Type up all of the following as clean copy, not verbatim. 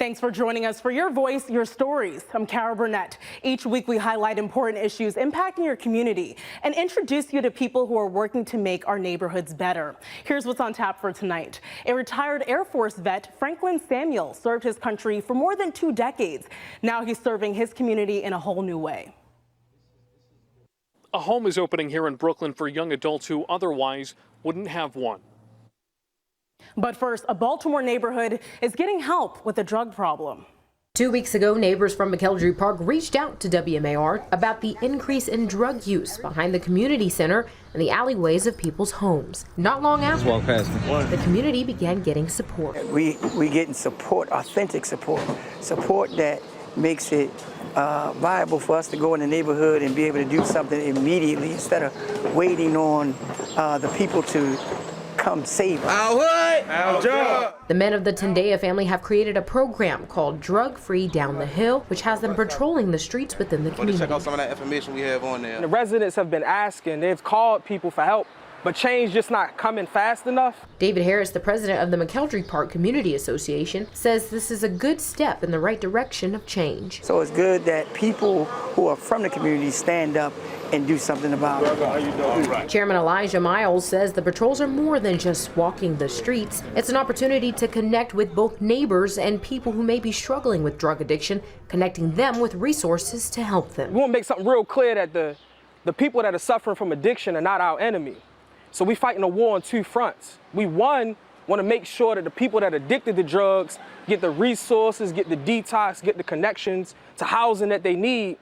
Thanks for joining us for Your Voice, Your Stories. I'm Cara Burnett. Each week we highlight important issues impacting your community and introduce you to people who are working to make our neighborhoods better. Here's what's on tap for tonight. A retired Air Force vet, Franklin Samuel, served his country for more than 2 decades. Now he's serving his community in a whole new way. A home is opening here in Brooklyn for young adults who otherwise wouldn't have one. But first, a Baltimore neighborhood is getting help with a drug problem. 2 weeks ago, neighbors from McKeldrey Park reached out to WMAR about the increase in drug use behind the community center and the alleyways of people's homes. Not long after, the community began getting support. We getting support, authentic support that makes it viable for us to go in the neighborhood and be able to do something immediately instead of waiting on the people to come save us. Our job. The men of the Tendea family have created a program called Drug Free Down the Hill, which has them patrolling the streets within the community. Check out some of that information we have on there. The residents have been asking, they've called people for help, but change just not coming fast enough. David Harris, the president of the McKeldrey Park Community Association, says this is a good step in the right direction of change. So it's good that people who are from the community stand up and do something about it. Chairman Elijah Miles says the patrols are more than just walking the streets. It's an opportunity to connect with both neighbors and people who may be struggling with drug addiction, connecting them with resources to help them. We want to make something real clear that the people that are suffering from addiction are not our enemy. So we're fighting a war on 2 fronts. We, one, want to make sure that the people that are addicted to drugs get the resources, get the detox, get the connections to housing that they need.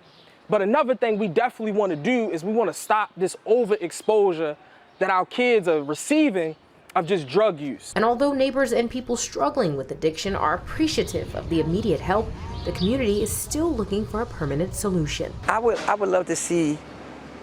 But another thing we definitely want to do is we want to stop this overexposure that our kids are receiving of just drug use. And although neighbors and people struggling with addiction are appreciative of the immediate help, the community is still looking for a permanent solution. I would love to see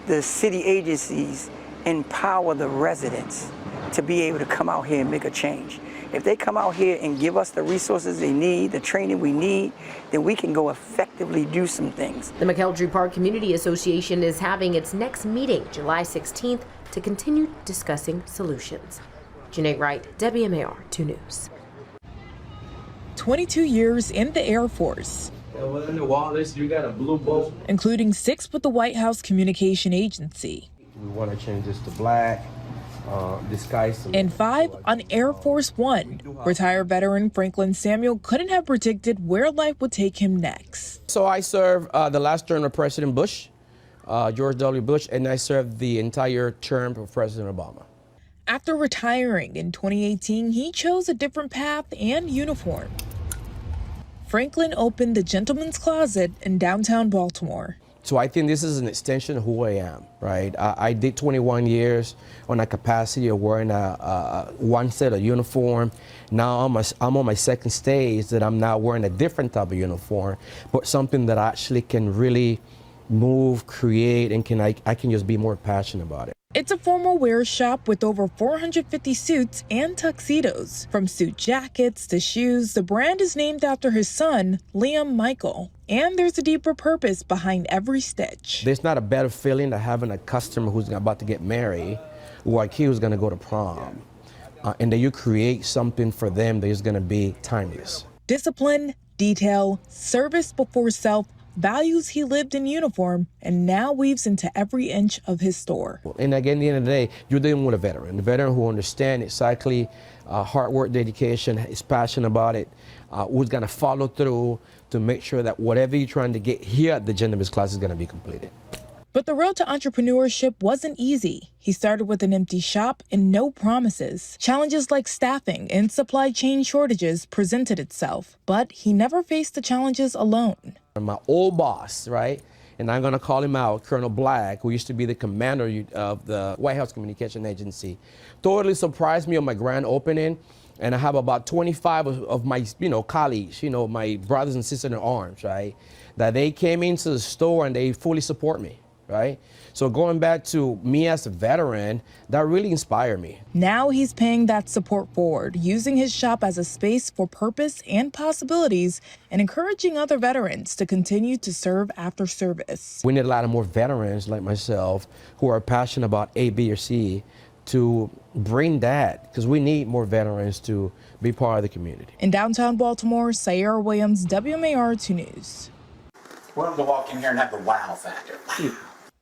the city agencies empower the residents to be able to come out here and make a change. If they come out here and give us the resources they need, the training we need, then we can go effectively do some things. The McKeldrey Park Community Association is having its next meeting July 16th to continue discussing solutions. Janae Wright, WMAR 2 News. 22 years in the Air Force, In the Wallace, you got a blue boat. including 6 with the White House Communication Agency. We want to change this to black. Disguise And 5 on Air Force One. Retired veteran Franklin Samuel couldn't have predicted where life would take him next. So I served the last term of President Bush, George W. Bush, and I served the entire term of President Obama. After retiring in 2018, he chose a different path and uniform. Franklin opened the Gentleman's Closet in downtown Baltimore. So I think this is an extension of who I am, right? I did 21 years on a capacity of wearing one set of uniform. Now I'm on my second stage that I'm now wearing a different type of uniform, but something that I actually can really move, create, and I can just be more passionate about it. It's a formal wear shop with over 450 suits and tuxedos. From suit jackets to shoes, the brand is named after his son, Liam Michael. And there's a deeper purpose behind every stitch. There's not a better feeling than having a customer who's about to get married or a kid who's going to go to prom. And then you create something for them that is going to be timeless. Discipline, detail, service before self, values he lived in uniform and now weaves into every inch of his store. And again, at the end of the day, you're dealing with a veteran who understands exactly hard work, dedication, is passionate about it, who's going to follow through to make sure that whatever you're trying to get here at the Gentleman's Class is going to be completed. But the road to entrepreneurship wasn't easy. He started with an empty shop and no promises. Challenges like staffing and supply chain shortages presented itself, but he never faced the challenges alone. My old boss, right, and I'm going to call him out, Colonel Black, who used to be the commander of the White House Communication Agency, totally surprised me on my grand opening. And I have about 25 of my, colleagues, my brothers and sisters in arms, right, that they came into the store and they fully support me. Right? So going back to me as a veteran, that really inspired me. Now he's paying that support forward, using his shop as a space for purpose and possibilities, and encouraging other veterans to continue to serve after service. We need a lot of more veterans like myself who are passionate about A, B, or C to bring that, because we need more veterans to be part of the community. In downtown Baltimore, Sierra Williams, WMAR 2 News. We want them to walk in here and have the wow factor.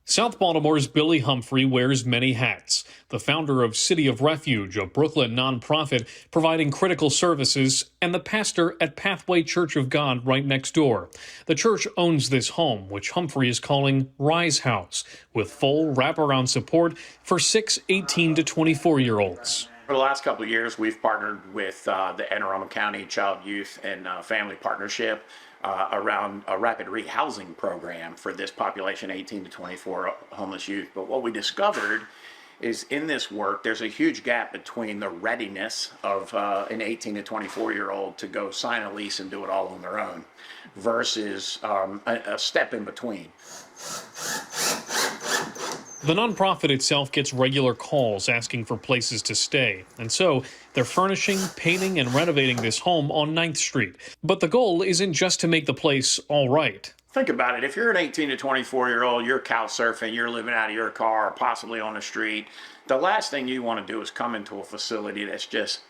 South Baltimore's Billy Humphrey wears many hats. The founder of City of Refuge, a Brooklyn nonprofit providing critical services, and the pastor at Pathway Church of God right next door. The church owns this home, which Humphrey is calling Rise House, with full wraparound support for 6, 18 to 24-year-olds. For the last couple of years, we've partnered with the Anne Arundel County Child, Youth, and Family Partnership around a rapid rehousing program for this population, 18 to 24 homeless youth. But what we discovered is in this work, there's a huge gap between the readiness of an 18 to 24-year-old to go sign a lease and do it all on their own versus a step in between. The nonprofit itself gets regular calls asking for places to stay, and so they're furnishing, painting, and renovating this home on 9th Street. But the goal isn't just to make the place all right. Think about it. If you're an 18 to 24-year-old, you're couch surfing, you're living out of your car, or possibly on the street, the last thing you want to do is come into a facility that's just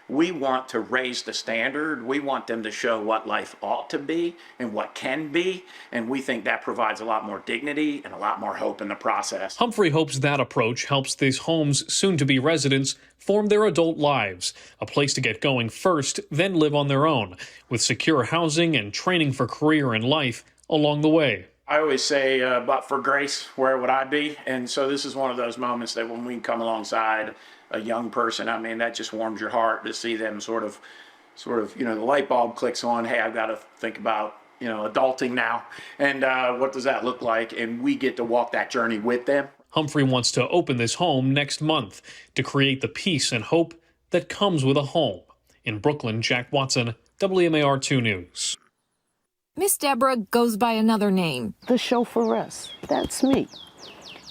We want to raise the standard. We want them to show what life ought to be and what can be. And we think that provides a lot more dignity and a lot more hope in the process. Humphrey hopes that approach helps these homes' soon-to-be residents form their adult lives, a place to get going first, then live on their own, with secure housing and training for career and life along the way. I always say, but for grace, where would I be? And so this is one of those moments that when we come alongside a young person, I mean, that just warms your heart to see them sort of, the light bulb clicks on. Hey, I've got to think about, adulting now. And what does that look like? And we get to walk that journey with them. Humphrey wants to open this home next month to create the peace and hope that comes with a home. In Brooklyn, Jack Watson, WMAR 2 News. Miss Deborah goes by another name. The chauffeuress. That's me.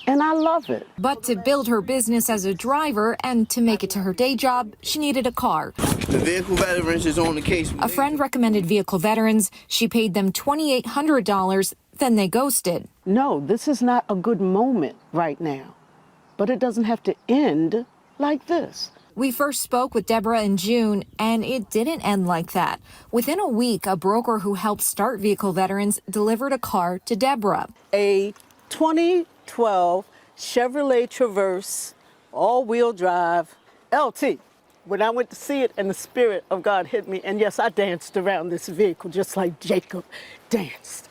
And I love it. But to build her business as a driver and to make it to her day job, she needed a car. The vehicle veterans is on the case. A friend recommended vehicle veterans. She paid them $2,800, then they ghosted. No, this is not a good moment right now. But it doesn't have to end like this. We first spoke with Deborah in June, and it didn't end like that. Within a week, a broker who helped start vehicle veterans delivered a car to Deborah. A 2012 Chevrolet Traverse, all-wheel drive, LT. When I went to see it and the Spirit of God hit me, and yes, I danced around this vehicle just like Jacob danced.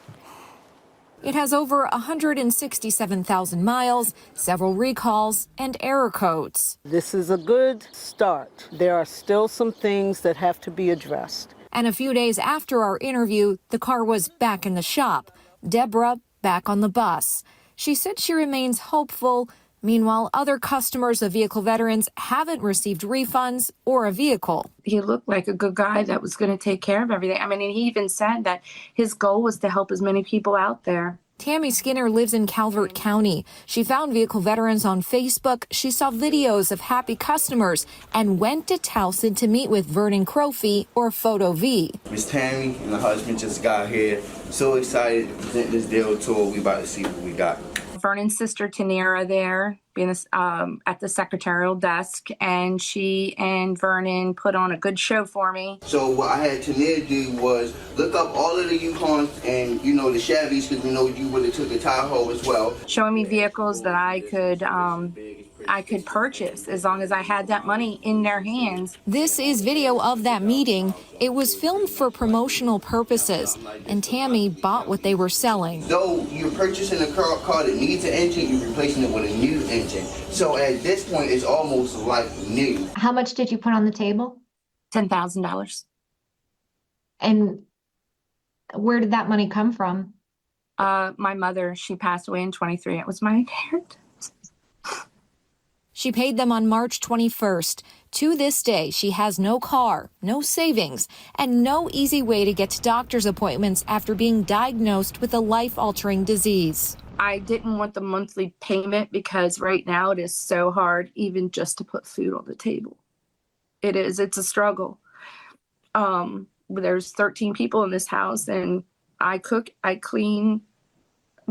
It has over 167,000 miles, several recalls, and error codes. This is a good start. There are still some things that have to be addressed. And a few days after our interview, the car was back in the shop. Deborah back on the bus. She said she remains hopeful. Meanwhile, other customers of vehicle veterans haven't received refunds or a vehicle. He looked like a good guy that was going to take care of everything. I mean, he even said that his goal was to help as many people out there. Tammy Skinner lives in Calvert County. She found vehicle veterans on Facebook. She saw videos of happy customers and went to Towson to meet with Vernon Crofy, or Photo V. Miss Tammy and the husband just got here. So excited to present this deal to her. We about to see what we got. Vernon's sister Tanira there, being at the secretarial desk, and she and Vernon put on a good show for me. So what I had Tanira do was look up all of the Yukons and the Chevys, because we know you would have took the Tahoe as well. Showing me vehicles that I could purchase as long as I had that money in their hands. This is video of that meeting. It was filmed for promotional purposes, and Tammy bought what they were selling. Though you're purchasing a car that needs an engine, you're replacing it with a new engine. So at this point, it's almost like new. How much did you put on the table? $10,000. And where did that money come from? My mother, she passed away in 23. It was my inheritance. She paid them on March 21st. To this day, she has no car, no savings, and no easy way to get to doctor's appointments after being diagnosed with a life-altering disease. I didn't want the monthly payment because right now it is so hard even just to put food on the table. It's a struggle. There's 13 people in this house, and I cook, I clean,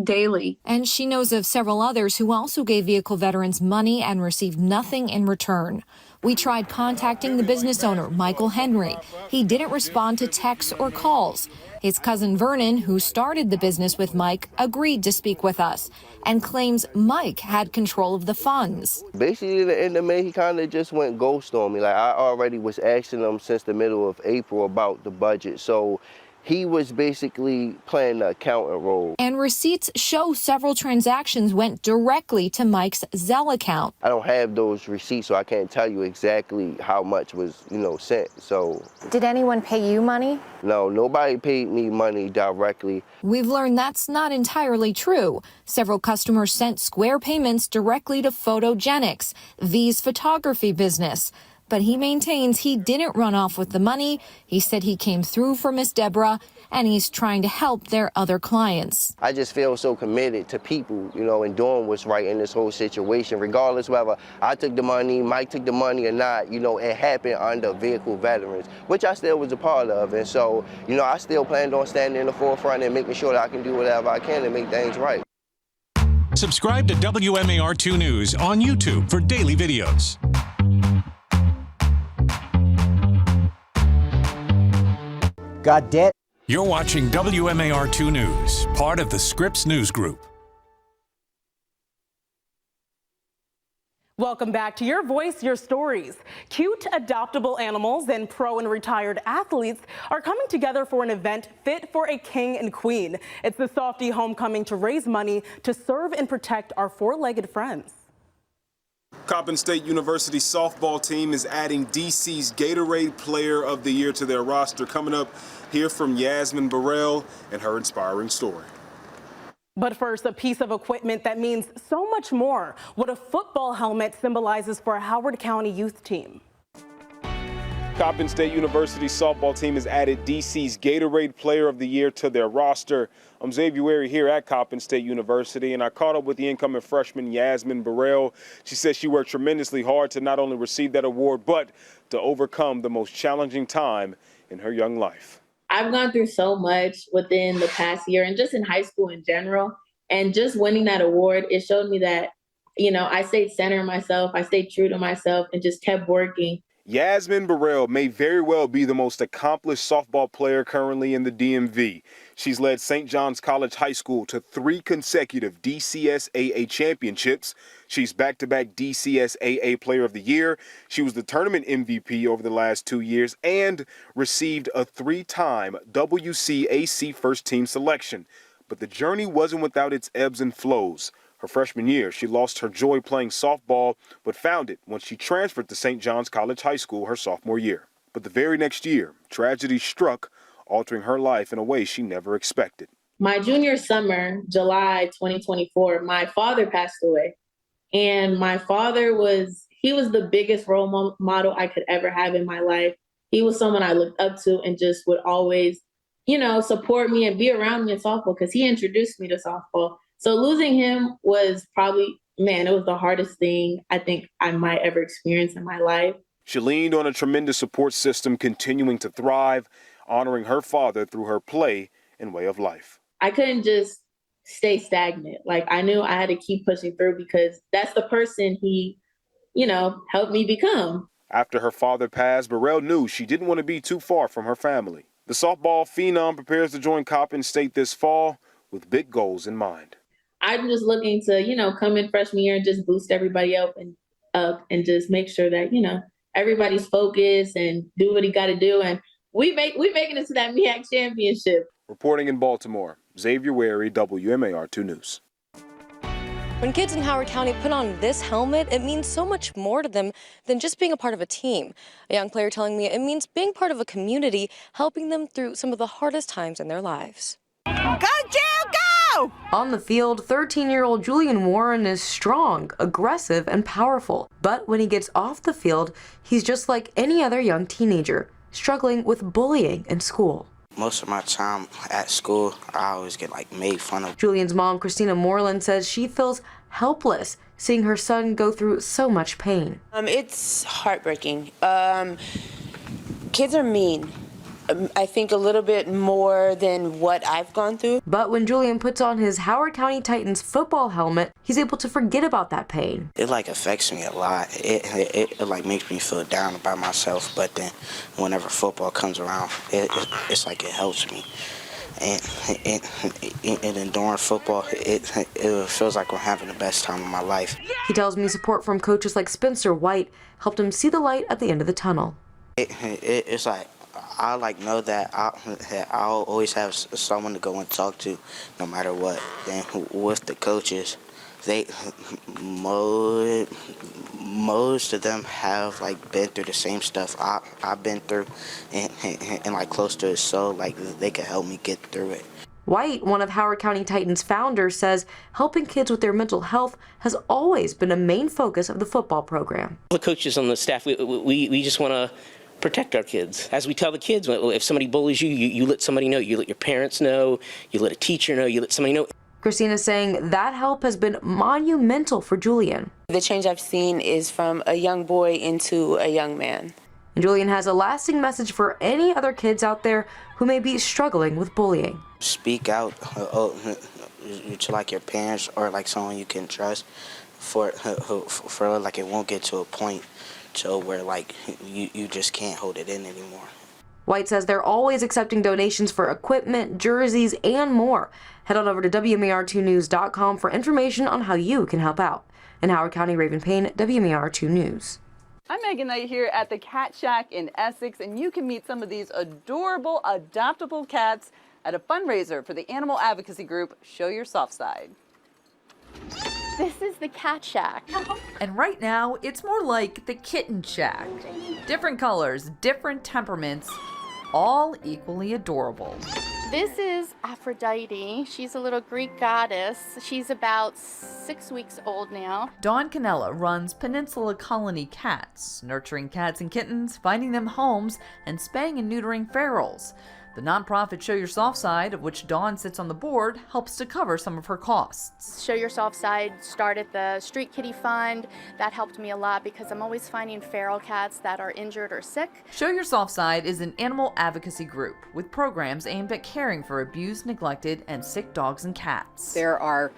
daily. And she knows of several others who also gave vehicle veterans money and received nothing in return. We tried contacting the business owner, Michael Henry. He didn't respond to texts or calls. His cousin Vernon, who started the business with Mike, agreed to speak with us and claims Mike had control of the funds. Basically, at the end of May, he kind of just went ghost on me. Like, I already was asking him since the middle of April about the budget. So he was basically playing the accountant role. And receipts show several transactions went directly to Mike's Zelle account. I don't have those receipts, so I can't tell you exactly how much was, sent. So. Did anyone pay you money? No, nobody paid me money directly. We've learned that's not entirely true. Several customers sent square payments directly to Photogenics, V's photography business. But he maintains he didn't run off with the money. He said he came through for Miss Deborah, and he's trying to help their other clients. I just feel so committed to people, and doing what's right in this whole situation, regardless whether I took the money, Mike took the money or not. It happened under vehicle veterans, which I still was a part of. And so, I still planned on standing in the forefront and making sure that I can do whatever I can to make things right. Subscribe to WMAR 2 News on YouTube for daily videos. Got debt? You're watching WMAR 2 News, part of the Scripps News Group. Welcome back to Your Voice, Your Stories. Cute, adoptable animals and pro and retired athletes are coming together for an event fit for a king and queen. It's the Softie Homecoming to raise money to serve and protect our four-legged friends. Coppin State University softball team is adding DC's Gatorade Player of the Year to their roster. Coming up, hear from Yasmin Burrell and her inspiring story. But first, a piece of equipment that means so much more. What a football helmet symbolizes for a Howard County youth team. Coppin State University softball team has added DC's Gatorade Player of the Year to their roster. I'm Xavier here at Coppin State University, and I caught up with the incoming freshman Yasmin Burrell. She says she worked tremendously hard to not only receive that award, but to overcome the most challenging time in her young life. I've gone through so much within the past year and just in high school in general. And just winning that award, it showed me that, I stayed centered in myself. I stayed true to myself and just kept working. Yasmin Burrell may very well be the most accomplished softball player currently in the DMV. She's led St. John's College High School to 3 consecutive DCSAA championships. She's back-to-back DCSAA Player of the Year. She was the tournament MVP over the last 2 years and received a 3-time WCAC first team selection. But the journey wasn't without its ebbs and flows. Her freshman year, she lost her joy playing softball, but found it when she transferred to St. John's College High School her sophomore year. But the very next year, tragedy struck, altering her life in a way she never expected. My junior summer, July 2024, my father passed away. And my father was the biggest role model I could ever have in my life. He was someone I looked up to and just would always, support me and be around me in softball because he introduced me to softball. So losing him was probably, it was the hardest thing I think I might ever experience in my life. She leaned on a tremendous support system, continuing to thrive, honoring her father through her play and way of life. I couldn't just stay stagnant. Like, I knew I had to keep pushing through because that's the person he, helped me become. After her father passed, Burrell knew she didn't want to be too far from her family. The softball phenom prepares to join Coppin State this fall with big goals in mind. I'm just looking to, come in freshman year and just boost everybody up and just make sure that, everybody's focused and do what he got to do. And we making it to that MEAC championship. Reporting in Baltimore, Xavier Wary, WMAR 2 News. When kids in Howard County put on this helmet, it means so much more to them than just being a part of a team. A young player telling me it means being part of a community, helping them through some of the hardest times in their lives. Go, Jill, go! On the field, 13-year-old Julian Warren is strong, aggressive, and powerful. But when he gets off the field, he's just like any other young teenager, struggling with bullying in school. Most of my time at school, I always get made fun of. Julian's mom, Christina Moreland, says she feels helpless seeing her son go through so much pain. It's heartbreaking. Kids are mean. I think a little bit more than what I've gone through. But when Julian puts on his Howard County Titans football helmet, he's able to forget about that pain. It like affects me a lot. It like makes me feel down about myself. But then whenever football comes around, it's like it helps me. And during football, it feels like I'm having the best time of my life. He tells me support from coaches like Spencer White helped him see the light at the end of the tunnel. It's like I like know that I'll always have someone to go and talk to, no matter what. Then with the coaches, most of them have like been through the same stuff I've been through, and like close to it, so like they can help me get through it. White, one of Howard County Titans founders, says helping kids with their mental health has always been a main focus of the football program. The coaches on the staff, we just want to protect our kids. As we tell the kids, if somebody bullies you, you let somebody know. You let your parents know, you let a teacher know, you let somebody know. Christina's saying that help has been monumental for Julian. The change I've seen is from a young boy into a young man. And Julian has a lasting message for any other kids out there who may be struggling with bullying. Speak out to like your parents or like someone you can trust for like it won't get to a point to where like you just can't hold it in anymore. White says they're always accepting donations for equipment, jerseys, and more. Head on over to WMAR2news.com for information on how you can help out. In Howard County, Raven Payne, WMAR2 News. I'm Megan Knight here at the Cat Shack in Essex, and you can meet some of these adorable, adoptable cats at a fundraiser for the animal advocacy group, Show Your Soft Side. This is the Cat Shack. And right now, it's more like the Kitten Shack. Different colors, different temperaments, all equally adorable. This is Aphrodite. She's a little Greek goddess. She's about 6 weeks old now. Dawn Canella runs Peninsula Colony Cats, nurturing cats and kittens, finding them homes, and spaying and neutering ferals. The nonprofit Show Your Soft Side, of which Dawn sits on the board, helps to cover some of her costs. Show Your Soft Side started the Street Kitty Fund. That helped me a lot because I'm always finding feral cats that are injured or sick. Show Your Soft Side is an animal advocacy group with programs aimed at caring for abused, neglected, and sick dogs and cats. There are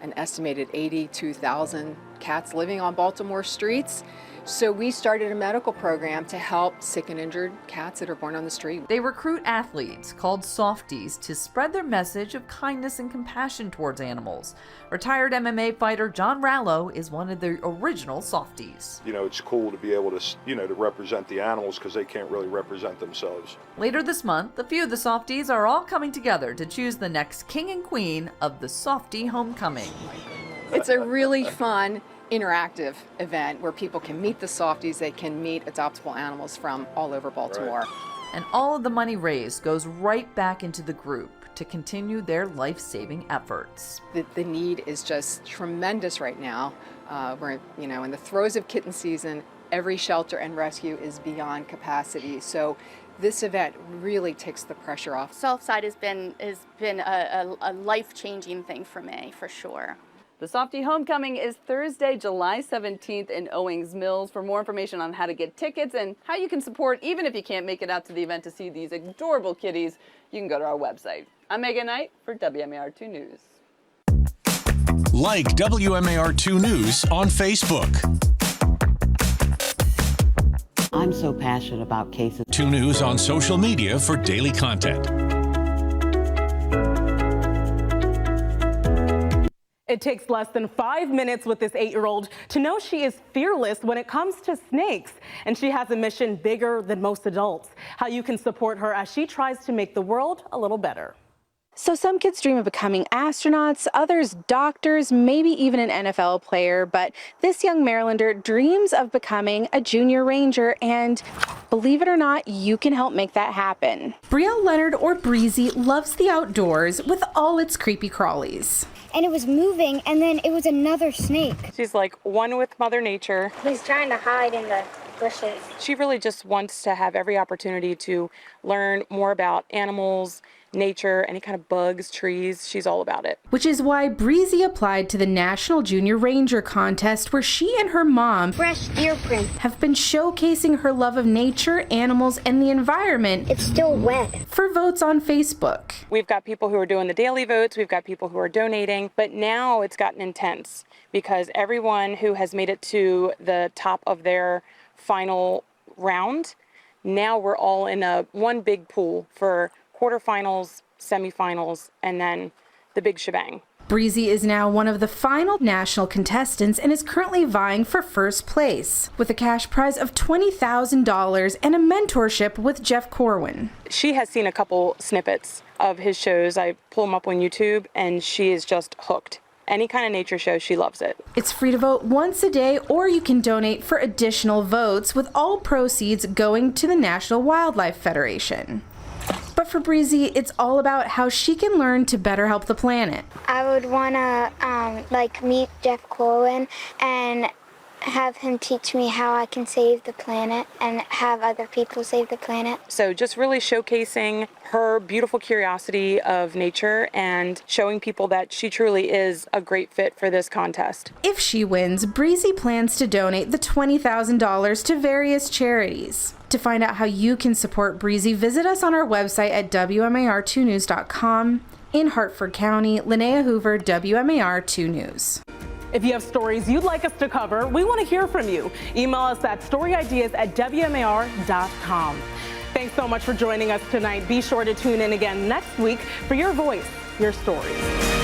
an estimated 82,000 cats living on Baltimore streets. So we started a medical program to help sick and injured cats that are born on the street. They recruit athletes called softies to spread their message of kindness and compassion towards animals. Retired MMA fighter John Rallo is one of the original softies. You know, it's cool to be able to, to represent the animals because they can't really represent themselves. Later this month, a few of the softies are all coming together to choose the next king and queen of the Softie Homecoming. It's a really fun, interactive event where people can meet the softies, they can meet adoptable animals from all over Baltimore. Right. And all of the money raised goes right back into the group to continue their life-saving efforts. The need is just tremendous right now. We're in the throes of kitten season. Every shelter and rescue is beyond capacity. So this event really takes the pressure off. Soft Side has been a life-changing thing for me, for sure. The Softie Homecoming is Thursday, July 17th in Owings Mills. For more information on how to get tickets and how you can support, even if you can't make it out to the event to see these adorable kitties, you can go to our website. I'm Megan Knight for WMAR2 News. Like WMAR2 News on Facebook. I'm so passionate about cases. 2 News on social media for daily content. It takes less than 5 minutes with this 8-year-old to know she is fearless when it comes to snakes, and she has a mission bigger than most adults. How you can support her as she tries to make the world a little better. So some kids dream of becoming astronauts, others doctors, maybe even an NFL player, but this young Marylander dreams of becoming a junior ranger, and believe it or not, you can help make that happen. Brielle Leonard, or Breezy, loves the outdoors with all its creepy crawlies. And it was moving, and then it was another snake. She's like one with Mother Nature. He's trying to hide in the bushes. She really just wants to have every opportunity to learn more about animals nature, any kind of bugs, trees. She's all about it. Which is why Breezy applied to the National Junior Ranger Contest, where she and her mom, Fresh deer print, have been showcasing her love of nature, animals, and the environment. It's still wet. For votes on Facebook. We've got people who are doing the daily votes, we've got people who are donating, but now it's gotten intense because everyone who has made it to the top of their final round, now we're all in one big pool for quarterfinals, semifinals, and then the big shebang. Breezy is now one of the final national contestants and is currently vying for first place, with a cash prize of $20,000 and a mentorship with Jeff Corwin. She has seen a couple snippets of his shows. I pull them up on YouTube, and she is just hooked. Any kind of nature show, she loves it. It's free to vote once a day, or you can donate for additional votes, with all proceeds going to the National Wildlife Federation. But for Breezy, it's all about how she can learn to better help the planet. I would want to meet Jeff Corwin and have him teach me how I can save the planet and have other people save the planet. So just really showcasing her beautiful curiosity of nature and showing people that she truly is a great fit for this contest. If she wins, Breezy plans to donate the $20,000 to various charities. To find out how you can support Breezy, visit us on our website at WMAR2news.com. In Hartford County, Linnea Hoover, WMAR 2 News. If you have stories you'd like us to cover, we want to hear from you. Email us at storyideas@WMAR.com. Thanks so much for joining us tonight. Be sure to tune in again next week for your voice, your stories.